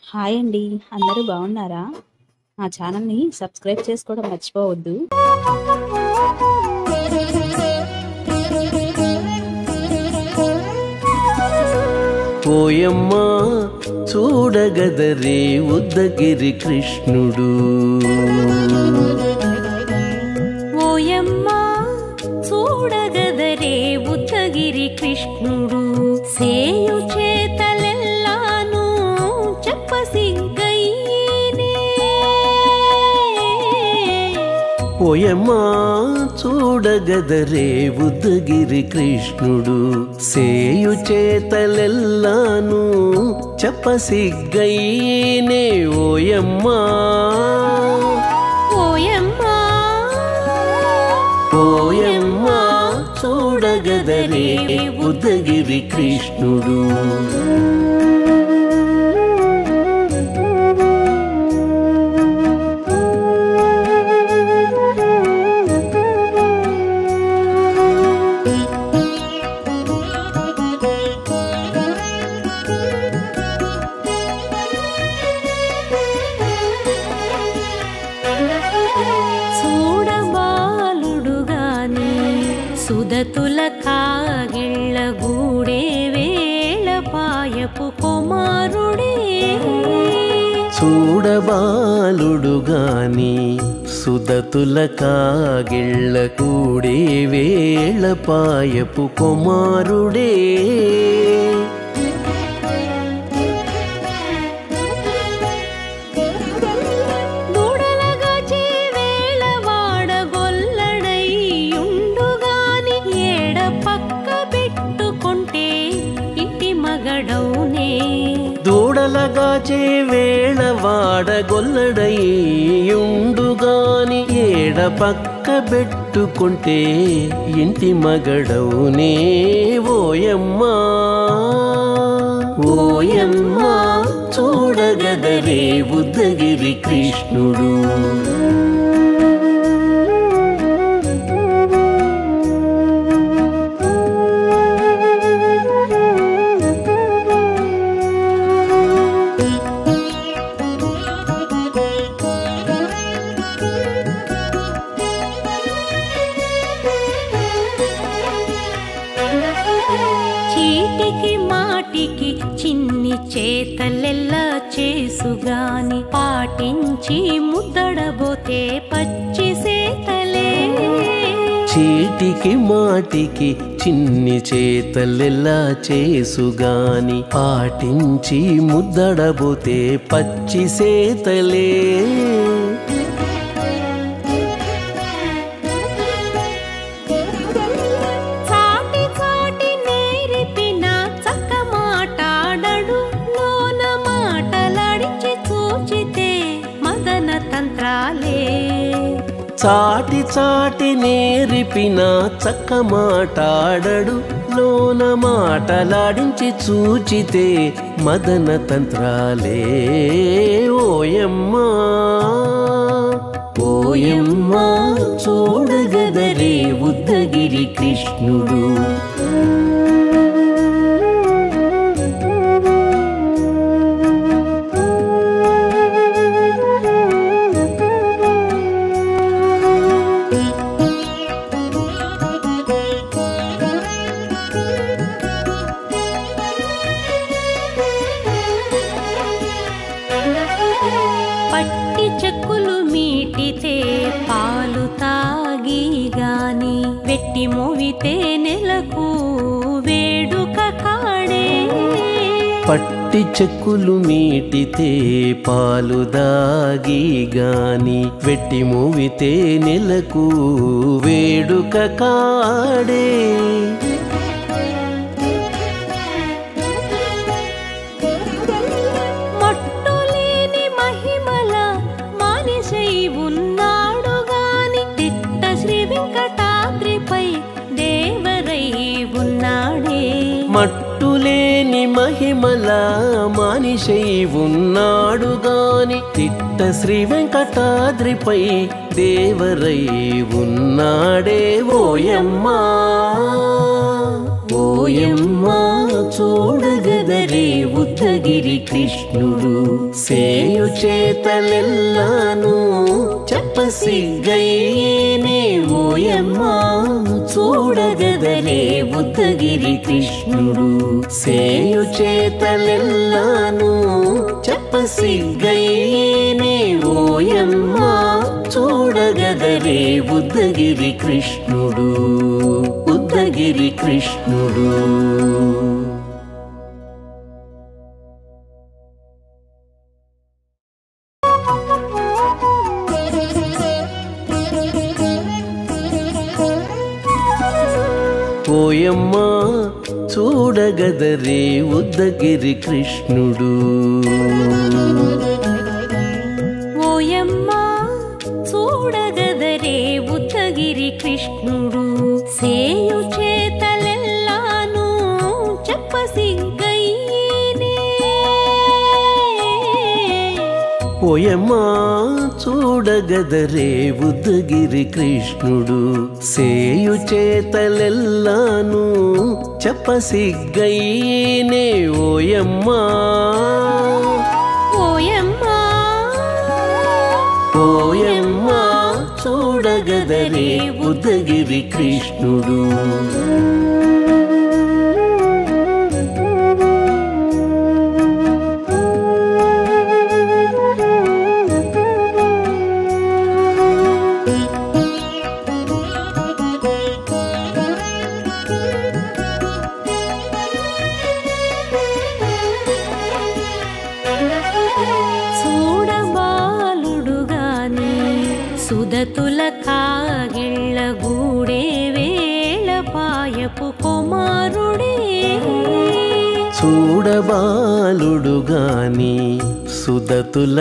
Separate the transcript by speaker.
Speaker 1: Hi అండి, అందరూ బాగున్నారా? మా ఛానల్ని సబ్స్క్రైబ్ చేసుకోవడం మర్చిపోవద్దు.
Speaker 2: ఓయమ్మా చూడగదరే ఉద్దగిరి కృష్ణుడు.
Speaker 3: ఓయమ్మా చూడగదరే ఉద్దగిరి కృష్ణుడు. సేయు చేతలెల్లాను చెప్పసిగ్గయ్యేనే.
Speaker 2: ఓయమ్మా చూడగదరే ఉద్దగిరి కృష్ణుడు. సేయు చేతలెల్లాను చెప్పసిగ్గయ్యేనే. ఓయమ్మా
Speaker 3: ఓయమ్మా
Speaker 2: ఓయమ్మా చూడగదరే ఉద్దగిరి కృష్ణుడు.
Speaker 3: సుదతుల కాగిళ్ళ గూడే వేళ పాయపు కుమారుడే.
Speaker 2: చూడబాలుడు గాని సుదతుల కాగిళ్ళ కూడే వేళ పాయపు కుమారుడే. దూడలగాచే వేళ వాడగొల్లడయ్యుండుగాని ఏడ పక్క పెట్టుకుంటే ఇంటి మగడవునే. ఓయమ్మా ఓయమ్మా చూడగదరే ఉద్దగిరి కృష్ణుడు.
Speaker 3: చీటికి మాటికి చిన్ని చేతలెల్లా చేసుగాని పాటించి ముద్దడబోతే పచ్చి సేతలే.
Speaker 2: చీటికి మాటికి చిన్ని చేతలెల్లా చేసుగాని పాటించి ముద్దడబోతే పచ్చి సేతలే. చాటి చాటి నేర్పిన చక్క మాటాడడు లోన మాటలాడించి చూచితే మదన తంత్రాలే. ఓయమ్మా ఓయమ్మా చూడగదరే ఉద్దగిరి కృష్ణుడు.
Speaker 3: పట్టి చెక్కులు మీటితే పాలు తాగి గాని వెట్టి మోవితే నెలకు వేడుక కాడే.
Speaker 2: పట్టి చెక్కులు మీటితే పాలు దాగి గాని వెట్టి మోవితే నెలకు వేడుక కాడే. మట్టులేని మహిమల జన్మల మానిషై ఉన్నాడు గాని తిట్ట శ్రీ వెంకటాద్రిపై దేవరై ఉన్నాడే ఓయమ్మా ఓయమ్మా చూడగదరే ఉద్దగిరి కృష్ణుడు సేయు చేతలెల్లాను చెప్పసిగ్గయ్యేనే ఓయమ్మా చూడగదరే ఉద్దగిరి కృష్ణుడు సేయు చేతలెల్లాను చెప్పసిగ్గయ్యేనే ఓయమ్మా చూడగదరే ఉద్దగిరి కృష్ణుడు ఉద్దగిరి కృష్ణుడు ఓయమ్మా చూడగదరే ఉద్దగిరి కృష్ణుడు
Speaker 3: ఓయమ్మా చూడగదరే ఉద్దగిరి కృష్ణుడు సేయు చేతలెల్లాను చెప్పసిగ్గయ్యేనే
Speaker 2: ఓయమ్మా చూడగదరే ఉద్దగిరి కృష్ణుడు సేయు చేతలెల్లాను చెప్పసిగ్గయ్యేనే ఓయమ్మా
Speaker 3: ఓయమ్మా
Speaker 2: ఓయమ్మా చూడగదరే ఉద్దగిరి కృష్ణుడు
Speaker 3: సుదతుల కాగిళ్ళ గూడే వేళపాయపు కుమారుడే
Speaker 2: చూడబాలుడు గాని సుదతుల